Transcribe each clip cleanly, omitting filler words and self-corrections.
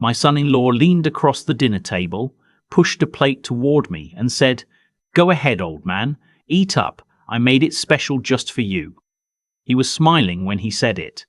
My son-in-law leaned across the dinner table, pushed a plate toward me, and said, "Go ahead, old man. Eat up. I made it special just for you." He was smiling when he said it.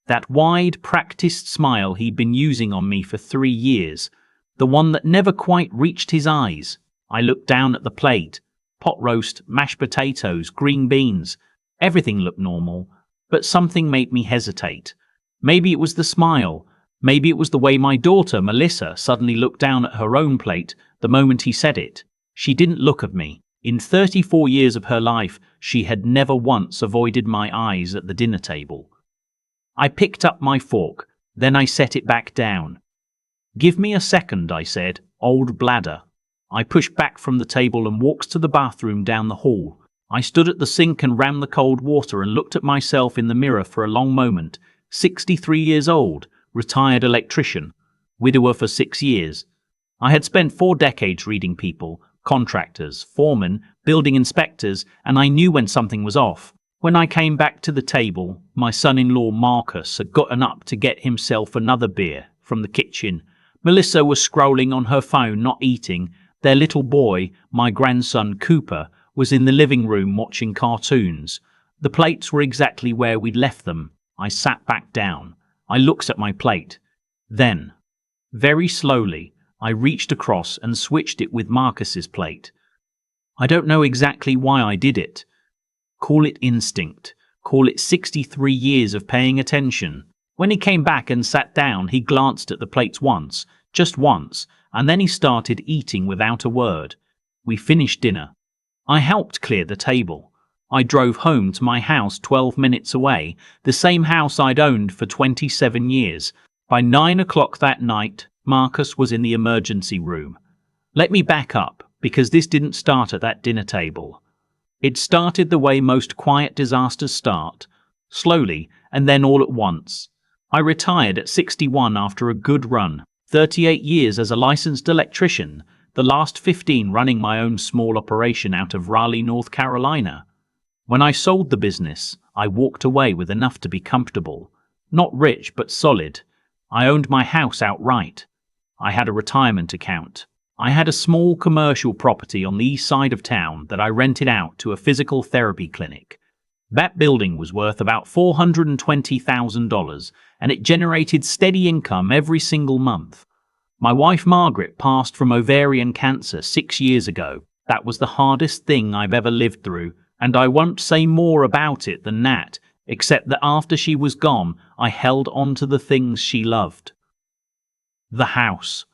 That wide, practiced smile he'd been using on me for 3 years, the one that never quite reached his eyes. I looked down at the plate. Pot roast, mashed potatoes, green beans. Everything looked normal, but something made me hesitate. Maybe it was the smile. Maybe it was the way my daughter, Melissa, suddenly looked down at her own plate the moment he said it. She didn't look at me. In 34 years of her life, she had never once avoided my eyes at the dinner table. I picked up my fork, then I set it back down. "Give me a second," I said, "old bladder." I pushed back from the table and walked to the bathroom down the hall. I stood at the sink and ran the cold water and looked at myself in the mirror for a long moment. 63 years old, retired electrician, widower for 6 years. I had spent 4 decades reading people, contractors, foremen, building inspectors, and I knew when something was off. When I came back to the table, my son-in-law Marcus had gotten up to get himself another beer from the kitchen. Melissa was scrolling on her phone, not eating. Their little boy, my grandson Cooper, was in the living room watching cartoons. The plates were exactly where we'd left them. I sat back down. I looked at my plate. Then, very slowly, I reached across and switched it with Marcus's plate. I don't know exactly why I did it. Call it instinct. Call it 63 years of paying attention. When he came back and sat down, he glanced at the plates once, just once, and then he started eating without a word. We finished dinner. I helped clear the table. I drove home to my house 12 minutes away, the same house I'd owned for 27 years. By 9 o'clock that night, Marcus was in the emergency room. Let me back up, because this didn't start at that dinner table. It started the way most quiet disasters start, slowly and then all at once. I retired at 61 after a good run, 38 years as a licensed electrician, the last 15 running my own small operation out of Raleigh, North Carolina. When I sold the business, I walked away with enough to be comfortable. Not rich, but solid. I owned my house outright. I had a retirement account. I had a small commercial property on the east side of town that I rented out to a physical therapy clinic. That building was worth about $420,000, and it generated steady income every single month. My wife Margaret passed from ovarian cancer 6 years ago. That was the hardest thing I've ever lived through, and I won't say more about it than that, except that after she was gone, I held on to the things she loved. The house.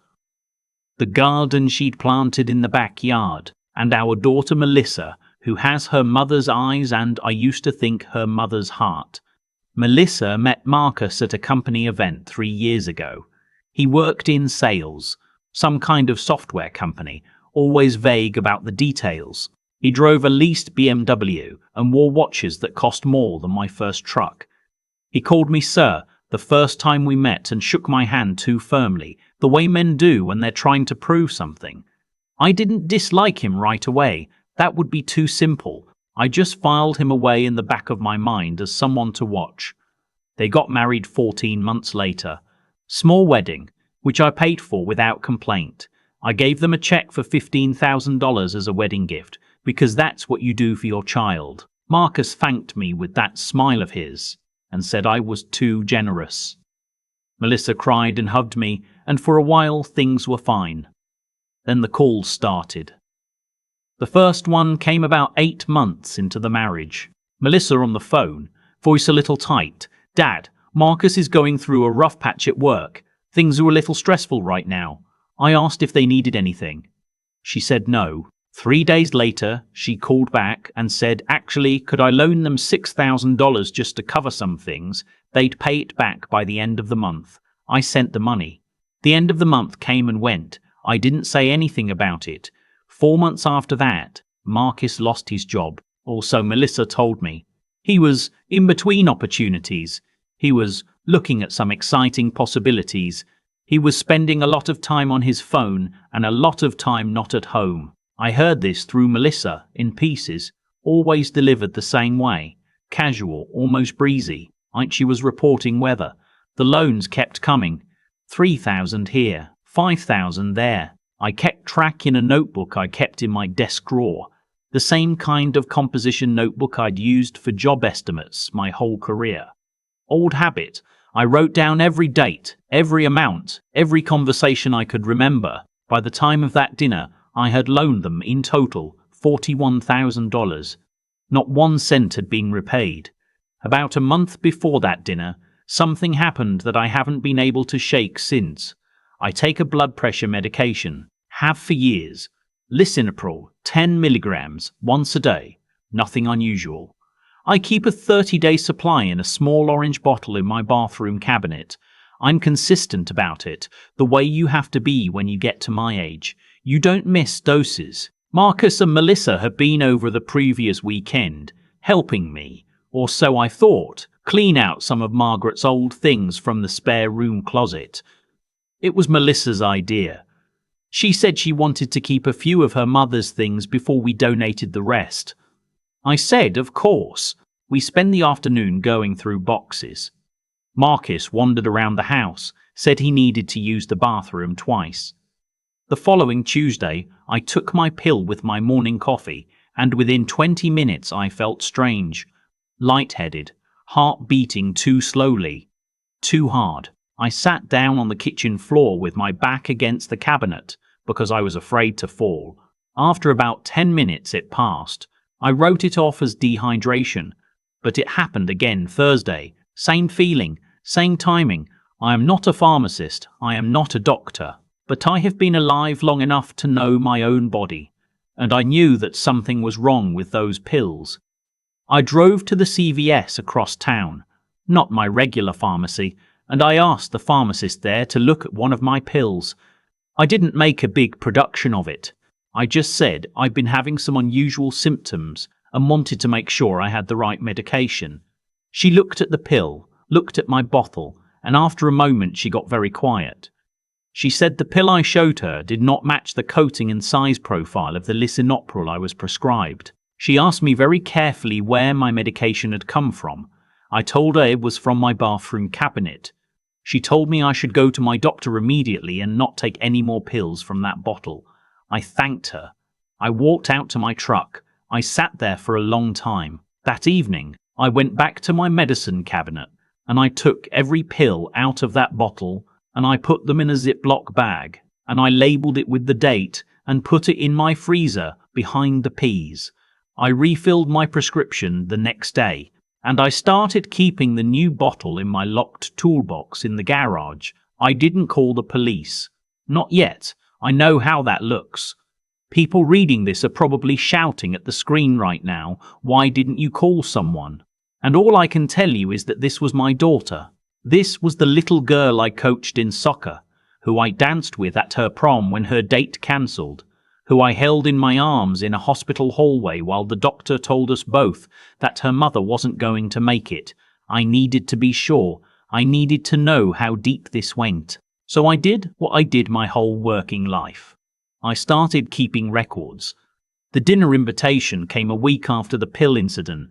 The garden she'd planted in the backyard, and our daughter Melissa, who has her mother's eyes and, I used to think, her mother's heart. Melissa met Marcus at a company event 3 years ago. He worked in sales, some kind of software company, always vague about the details. He drove a leased BMW and wore watches that cost more than my first truck. He called me sir the first time we met and shook my hand too firmly, the way men do when they're trying to prove something. I didn't dislike him right away. That would be too simple. I just filed him away in the back of my mind as someone to watch. They got married 14 months later. Small wedding, which I paid for without complaint. I gave them a check for $15,000 as a wedding gift, because that's what you do for your child. Marcus thanked me with that smile of his, and said I was too generous. Melissa cried and hugged me, and for a while things were fine. Then the calls started. The first one came about 8 months into the marriage. Melissa on the phone, voice a little tight. "Dad, Marcus is going through a rough patch at work. Things are a little stressful right now. I asked if they needed anything. She said no. 3 days later, she called back and said, actually, could I loan them $6,000 just to cover some things? They'd pay it back by the end of the month. I sent the money. The end of the month came and went. I didn't say anything about it. 4 months after that, Marcus lost his job. Also, Melissa told me. He was in between opportunities. He was looking at some exciting possibilities. He was spending a lot of time on his phone and a lot of time not at home. I heard this through Melissa, in pieces, always delivered the same way. Casual, almost breezy, like she was reporting weather. The loans kept coming. 3,000 here, 5,000 there. I kept track in a notebook I kept in my desk drawer, the same kind of composition notebook I'd used for job estimates my whole career. Old habit, I wrote down every date, every amount, every conversation I could remember. By the time of that dinner, I had loaned them in total $41,000. Not 1 cent had been repaid. About a month before that dinner, something happened that I haven't been able to shake since. I take a blood pressure medication, have for years. Lisinopril, 10 milligrams, once a day. Nothing unusual. I keep a 30-day supply in a small orange bottle in my bathroom cabinet. I'm consistent about it, the way you have to be when you get to my age. You don't miss doses. Marcus and Melissa have been over the previous weekend, helping me, or so I thought, clean out some of Margaret's old things from the spare room closet. It was Melissa's idea. She said she wanted to keep a few of her mother's things before we donated the rest. I said, of course. We spent the afternoon going through boxes. Marcus wandered around the house, said he needed to use the bathroom twice. The following Tuesday, I took my pill with my morning coffee, and within 20 minutes I felt strange, lightheaded, heart beating too slowly, too hard. I sat down on the kitchen floor with my back against the cabinet because I was afraid to fall. After about 10 minutes it passed. I wrote it off as dehydration, but it happened again Thursday. Same feeling, same timing. I am not a pharmacist, I am not a doctor, but I have been alive long enough to know my own body, and I knew that something was wrong with those pills. I drove to the CVS across town, not my regular pharmacy, and I asked the pharmacist there to look at one of my pills. I didn't make a big production of it. I just said I'd been having some unusual symptoms and wanted to make sure I had the right medication. She looked at the pill, looked at my bottle, and after a moment she got very quiet. She said the pill I showed her did not match the coating and size profile of the lisinopril I was prescribed. She asked me very carefully where my medication had come from. I told her it was from my bathroom cabinet. She told me I should go to my doctor immediately and not take any more pills from that bottle. I thanked her. I walked out to my truck. I sat there for a long time. That evening, I went back to my medicine cabinet and I took every pill out of that bottle and I put them in a Ziploc bag and I labeled it with the date and put it in my freezer behind the peas. I refilled my prescription the next day and I started keeping the new bottle in my locked toolbox in the garage. I didn't call the police. Not yet. I know how that looks. People reading this are probably shouting at the screen right now, why didn't you call someone? And all I can tell you is that this was my daughter. This was the little girl I coached in soccer, who I danced with at her prom when her date cancelled, who I held in my arms in a hospital hallway while the doctor told us both that her mother wasn't going to make it. I needed to be sure. I needed to know how deep this went. So I did what I did my whole working life. I started keeping records. The dinner invitation came a week after the pill incident.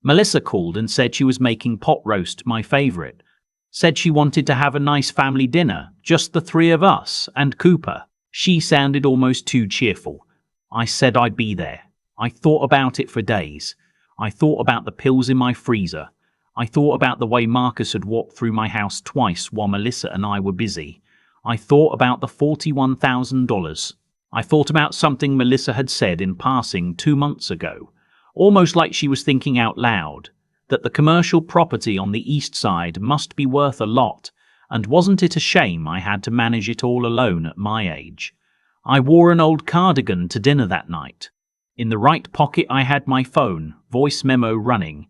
Melissa called and said she was making pot roast, my favourite. Said she wanted to have a nice family dinner, just the three of us and Cooper. She sounded almost too cheerful. I said I'd be there. I thought about it for days. I thought about the pills in my freezer. I thought about the way Marcus had walked through my house twice while Melissa and I were busy. I thought about the $41,000. I thought about something Melissa had said in passing 2 months ago, almost like she was thinking out loud, that the commercial property on the east side must be worth a lot, and wasn't it a shame I had to manage it all alone at my age? I wore an old cardigan to dinner that night. In the right pocket I had my phone, voice memo running.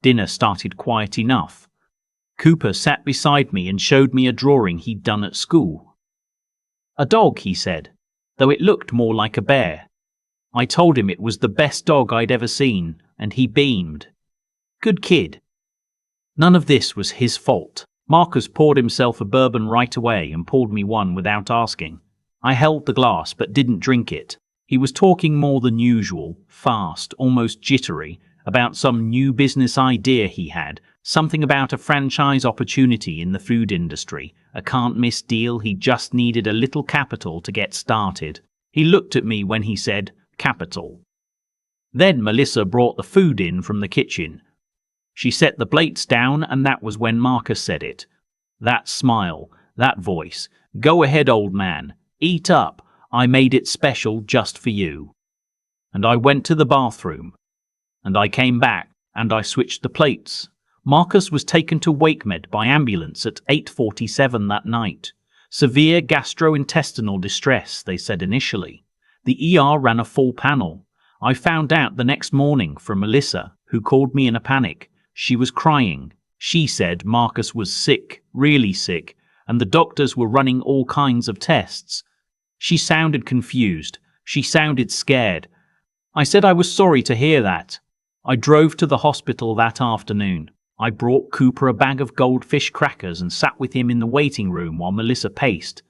Dinner started quiet enough. Cooper sat beside me and showed me a drawing he'd done at school. A dog, he said, though it looked more like a bear. I told him it was the best dog I'd ever seen, and he beamed. Good kid. None of this was his fault. Marcus poured himself a bourbon right away and poured me one without asking. I held the glass but didn't drink it. He was talking more than usual, fast, almost jittery, about some new business idea he had, something about a franchise opportunity in the food industry, a can't-miss deal. He just needed a little capital to get started. He looked at me when he said, "Capital." Then Melissa brought the food in from the kitchen. She set the plates down, and that was when Marcus said it. That smile, that voice. "Go ahead, old man. Eat up. I made it special just for you." And I went to the bathroom. And I came back, and I switched the plates. Marcus was taken to WakeMed by ambulance at 8:47 that night. Severe gastrointestinal distress, they said initially. The ER ran a full panel. I found out the next morning from Melissa, who called me in a panic. She was crying. She said Marcus was sick, really sick, and the doctors were running all kinds of tests. She sounded confused. She sounded scared. I said I was sorry to hear that. I drove to the hospital that afternoon. I brought Cooper a bag of goldfish crackers and sat with him in the waiting room while Melissa paced.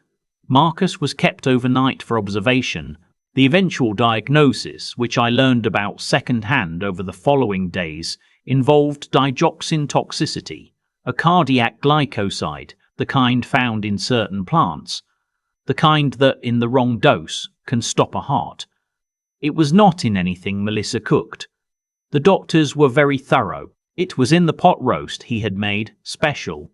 Marcus was kept overnight for observation. The eventual diagnosis, which I learned about second-hand over the following days, involved digoxin toxicity, a cardiac glycoside, the kind found in certain plants, the kind that, in the wrong dose, can stop a heart. It was not in anything Melissa cooked. The doctors were very thorough. It was in the pot roast he had made, special.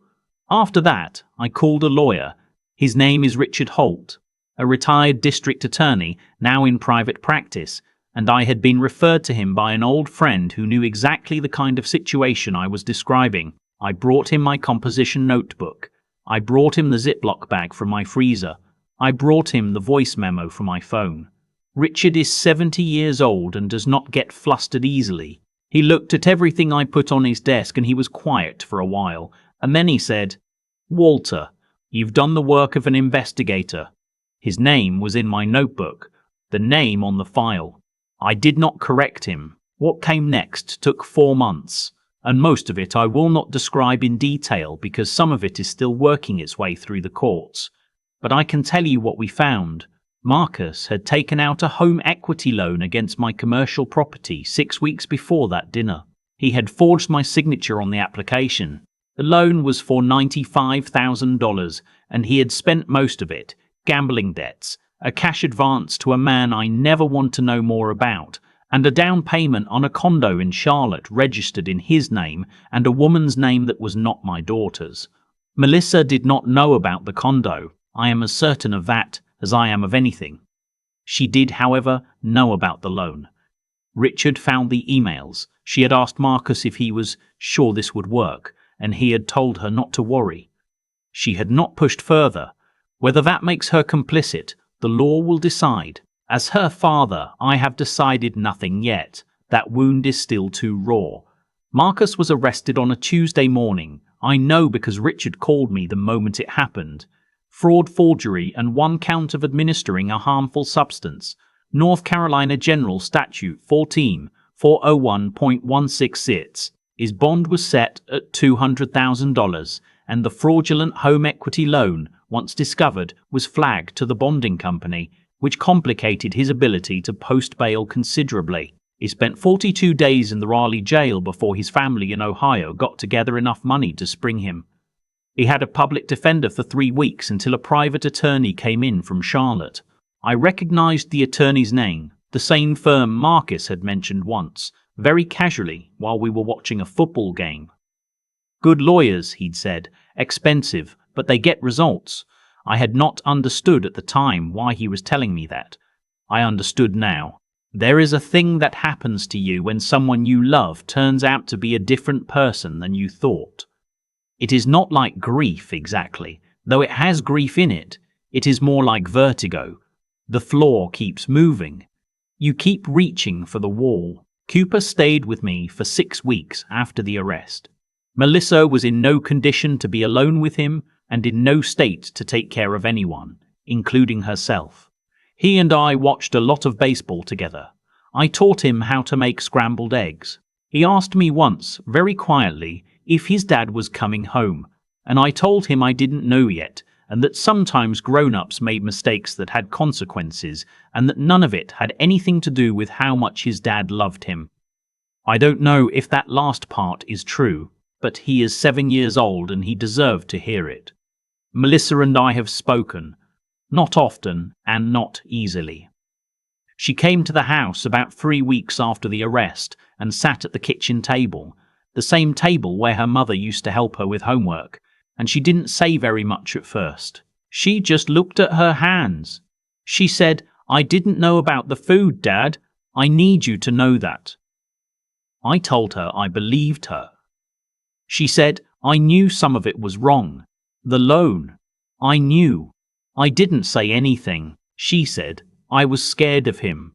After that, I called a lawyer. His name is Richard Holt, a retired district attorney, now in private practice, and I had been referred to him by an old friend who knew exactly the kind of situation I was describing. I brought him my composition notebook. I brought him the Ziploc bag from my freezer. I brought him the voice memo from my phone. Richard is 70 years old and does not get flustered easily. He looked at everything I put on his desk and he was quiet for a while, and then he said, "Walter, you've done the work of an investigator." His name was in my notebook, the name on the file. I did not correct him. What came next took 4 months, and most of it I will not describe in detail because some of it is still working its way through the courts. But I can tell you what we found. Marcus had taken out a home equity loan against my commercial property 6 weeks before that dinner. He had forged my signature on the application. The loan was for $95,000, and he had spent most of it, gambling debts, a cash advance to a man I never want to know more about, and a down payment on a condo in Charlotte registered in his name and a woman's name that was not my daughter's. Melissa did not know about the condo. I am as certain of that as I am of anything. She did, however, know about the loan. Richard found the emails. She had asked Marcus if he was sure this would work, and he had told her not to worry. She had not pushed further. Whether that makes her complicit, the law will decide. As her father, I have decided nothing yet. That wound is still too raw. Marcus was arrested on a Tuesday morning. I know because Richard called me the moment it happened. Fraud, forgery, and 1 count of administering a harmful substance. North Carolina General Statute 14.401.16. His bond was set at $200,000, and the fraudulent home equity loan, once discovered, was flagged to the bonding company, which complicated his ability to post bail considerably. He spent 42 days in the Raleigh jail before his family in Ohio got together enough money to spring him. He had a public defender for 3 weeks until a private attorney came in from Charlotte. I recognized the attorney's name, the same firm Marcus had mentioned once, very casually while we were watching a football game. "Good lawyers," he'd said, "expensive, but they get results." I had not understood at the time why he was telling me that. I understood now. There is a thing that happens to you when someone you love turns out to be a different person than you thought. It is not like grief exactly, though it has grief in it. It is more like vertigo. The floor keeps moving. You keep reaching for the wall. Cooper stayed with me for 6 weeks after the arrest. Melissa was in no condition to be alone with him and in no state to take care of anyone, including herself. He and I watched a lot of baseball together. I taught him how to make scrambled eggs. He asked me once, very quietly, if his dad was coming home, and I told him I didn't know yet, and that sometimes grown-ups made mistakes that had consequences, and that none of it had anything to do with how much his dad loved him. I don't know if that last part is true, but he is 7 years old and he deserved to hear it. Melissa and I have spoken, not often and not easily. She came to the house about 3 weeks after the arrest and sat at the kitchen table, the same table where her mother used to help her with homework, and she didn't say very much at first. She just looked at her hands. She said, "I didn't know about the food, Dad. I need you to know that." I told her I believed her. She said, "I knew some of it was wrong. The loan. I knew." I didn't say anything, she said. I was scared of him.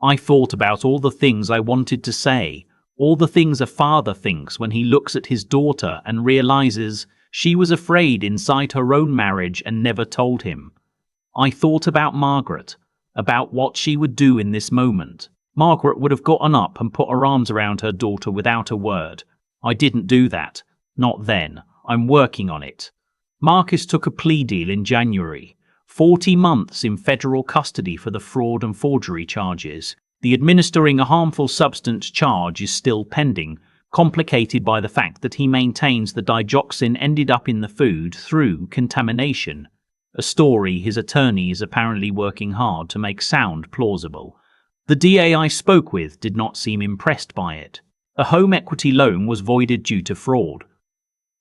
I thought about all the things I wanted to say, all the things a father thinks when he looks at his daughter and realizes she was afraid inside her own marriage and never told him. I thought about Margaret, about what she would do in this moment. Margaret would have gotten up and put her arms around her daughter without a word. I didn't do that. Not then. I'm working on it. Marcus took a plea deal in January. 40 months in federal custody for the fraud and forgery charges. The administering a harmful substance charge is still pending, complicated by the fact that he maintains the digoxin ended up in the food through contamination. A story his attorney is apparently working hard to make sound plausible. The DA I spoke with did not seem impressed by it. A home equity loan was voided due to fraud.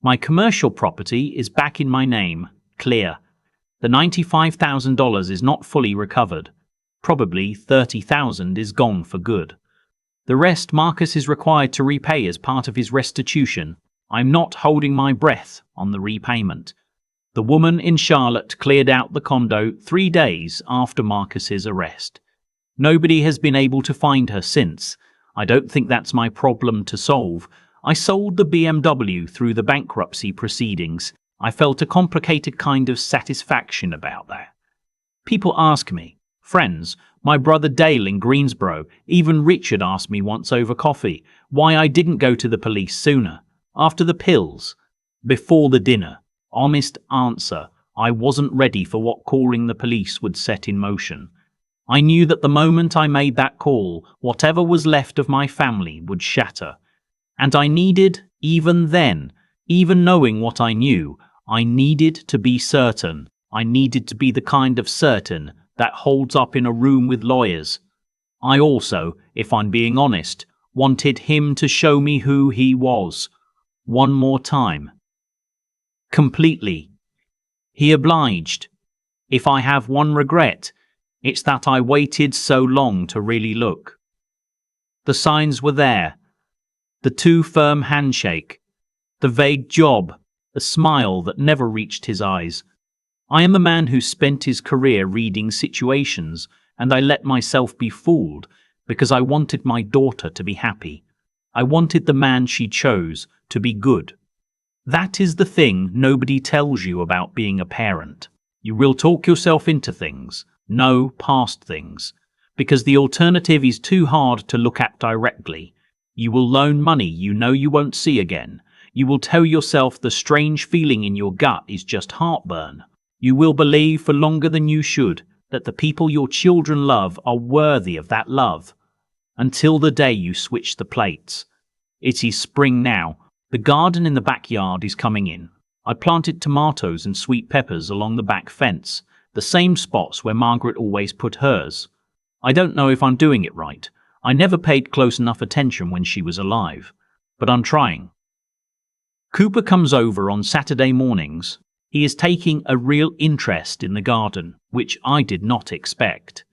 My commercial property is back in my name, clear. The $95,000 is not fully recovered. Probably $30,000 is gone for good. The rest Marcus is required to repay as part of his restitution. I'm not holding my breath on the repayment. The woman in Charlotte cleared out the condo 3 days after Marcus's arrest. Nobody has been able to find her since. I don't think that's my problem to solve. I sold the BMW through the bankruptcy proceedings. I felt a complicated kind of satisfaction about that. People ask me, friends, my brother Dale in Greensboro, even Richard asked me once over coffee, why I didn't go to the police sooner, after the pills, before the dinner. Honest answer, I wasn't ready for what calling the police would set in motion. I knew that the moment I made that call, whatever was left of my family would shatter. And I needed, even then, even knowing what I knew, I needed to be certain. I needed to be the kind of certain that holds up in a room with lawyers. I also, if I'm being honest, wanted him to show me who he was. One more time. Completely. He obliged. If I have one regret, it's that I waited so long to really look. The signs were there. The too firm handshake. The vague job. The smile that never reached his eyes. I am a man who spent his career reading situations, and I let myself be fooled because I wanted my daughter to be happy. I wanted the man she chose to be good. That is the thing nobody tells you about being a parent. You will talk yourself into things, know past things, because the alternative is too hard to look at directly. You will loan money you know you won't see again. You will tell yourself the strange feeling in your gut is just heartburn. You will believe for longer than you should that the people your children love are worthy of that love. Until the day you switch the plates. It is spring now. The garden in the backyard is coming in. I planted tomatoes and sweet peppers along the back fence, the same spots where Margaret always put hers. I don't know if I'm doing it right. I never paid close enough attention when she was alive. But I'm trying. Cooper comes over on Saturday mornings. He is taking a real interest in the garden, which I did not expect.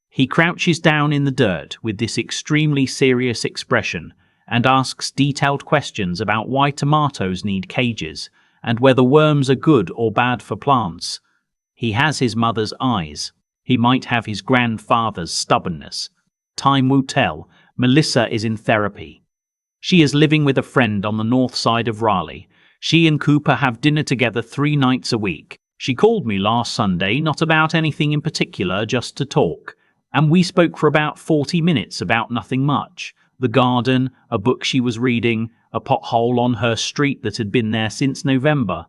He crouches down in the dirt with this extremely serious expression and asks detailed questions about why tomatoes need cages and whether worms are good or bad for plants. He has his mother's eyes. He might have his grandfather's stubbornness. Time will tell. Melissa is in therapy. She is living with a friend on the north side of Raleigh. She and Cooper have dinner together 3 nights a week. She called me last Sunday, not about anything in particular, just to talk. And we spoke for about 40 minutes about nothing much. The garden, a book she was reading, a pothole on her street that had been there since November.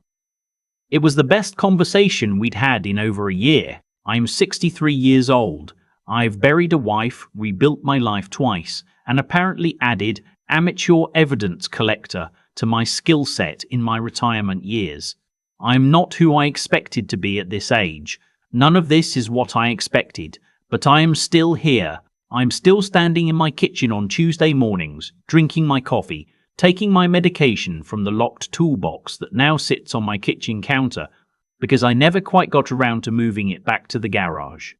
It was the best conversation we'd had in over a year. I am 63 years old. I've buried a wife, rebuilt my life twice, and apparently added amateur evidence collector to my skill set in my retirement years. I am not who I expected to be at this age. None of this is what I expected, but I am still here. I am still standing in my kitchen on Tuesday mornings, drinking my coffee, taking my medication from the locked toolbox that now sits on my kitchen counter because I never quite got around to moving it back to the garage.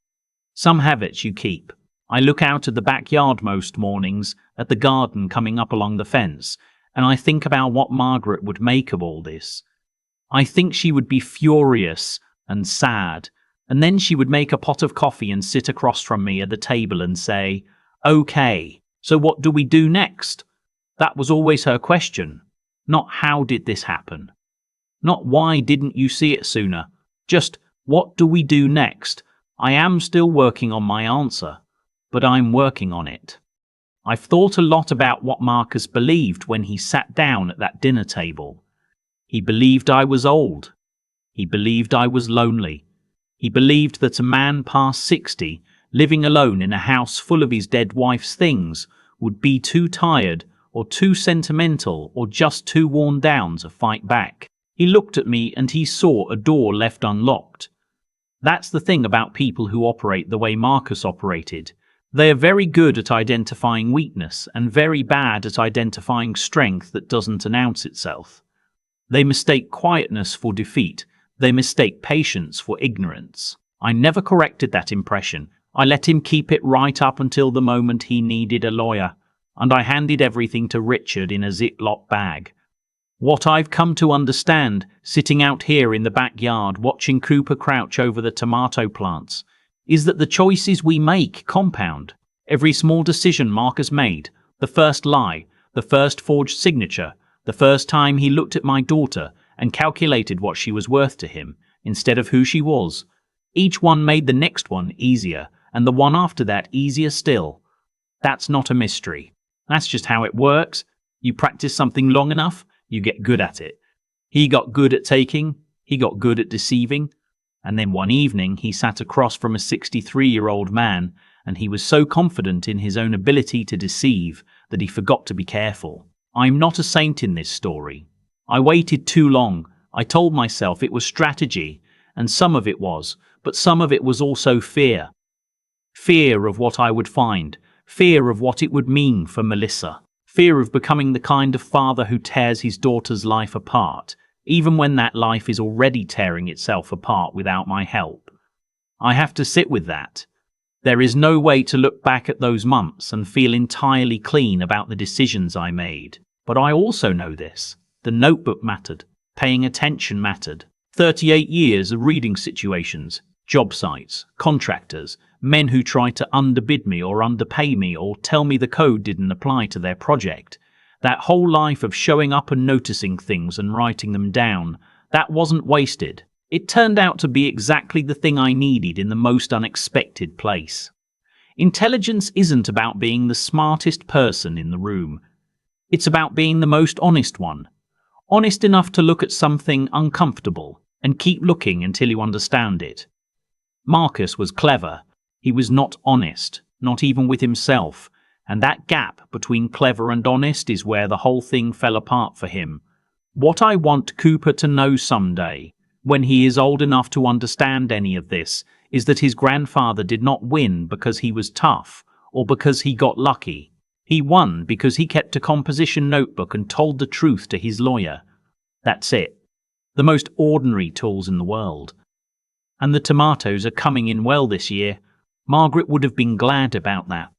Some habits you keep. I look out at the backyard most mornings, at the garden coming up along the fence, and I think about what Margaret would make of all this. I think she would be furious and sad, and then she would make a pot of coffee and sit across from me at the table and say, "Okay, so what do we do next?" That was always her question. Not how did this happen? Not why didn't you see it sooner? Just what do we do next? I am still working on my answer, but I'm working on it. I've thought a lot about what Marcus believed when he sat down at that dinner table. He believed I was old. He believed I was lonely. He believed that a man past 60, living alone in a house full of his dead wife's things, would be too tired or too sentimental or just too worn down to fight back. He looked at me and he saw a door left unlocked. That's the thing about people who operate the way Marcus operated. They are very good at identifying weakness and very bad at identifying strength that doesn't announce itself. They mistake quietness for defeat. They mistake patience for ignorance. I never corrected that impression. I let him keep it right up until the moment he needed a lawyer, and I handed everything to Richard in a Ziploc bag. What I've come to understand, sitting out here in the backyard watching Cooper crouch over the tomato plants, is that the choices we make compound. Every small decision Marcus made, the first lie, the first forged signature, the first time he looked at my daughter and calculated what she was worth to him instead of who she was, each one made the next one easier and the one after that easier still. That's not a mystery. That's just how it works. You practice something long enough, you get good at it. He got good at taking, he got good at deceiving, and then one evening he sat across from a 63-year-old man and he was so confident in his own ability to deceive that he forgot to be careful. I'm not a saint in this story. I waited too long. I told myself it was strategy, and some of it was, but some of it was also fear. Fear of what I would find, fear of what it would mean for Melissa, fear of becoming the kind of father who tears his daughter's life apart, even when that life is already tearing itself apart without my help. I have to sit with that. There is no way to look back at those months and feel entirely clean about the decisions I made. But I also know this. The notebook mattered. Paying attention mattered. 38 years of reading situations, job sites, contractors, men who tried to underbid me or underpay me or tell me the code didn't apply to their project. That whole life of showing up and noticing things and writing them down, that wasn't wasted. It turned out to be exactly the thing I needed in the most unexpected place. Intelligence isn't about being the smartest person in the room. It's about being the most honest one. Honest enough to look at something uncomfortable and keep looking until you understand it. Marcus was clever. He was not honest, not even with himself. And that gap between clever and honest is where the whole thing fell apart for him. What I want Cooper to know someday, when he is old enough to understand any of this, is that his grandfather did not win because he was tough or because he got lucky. He won because he kept a composition notebook and told the truth to his lawyer. That's it. The most ordinary tools in the world. And the tomatoes are coming in well this year. Margaret would have been glad about that.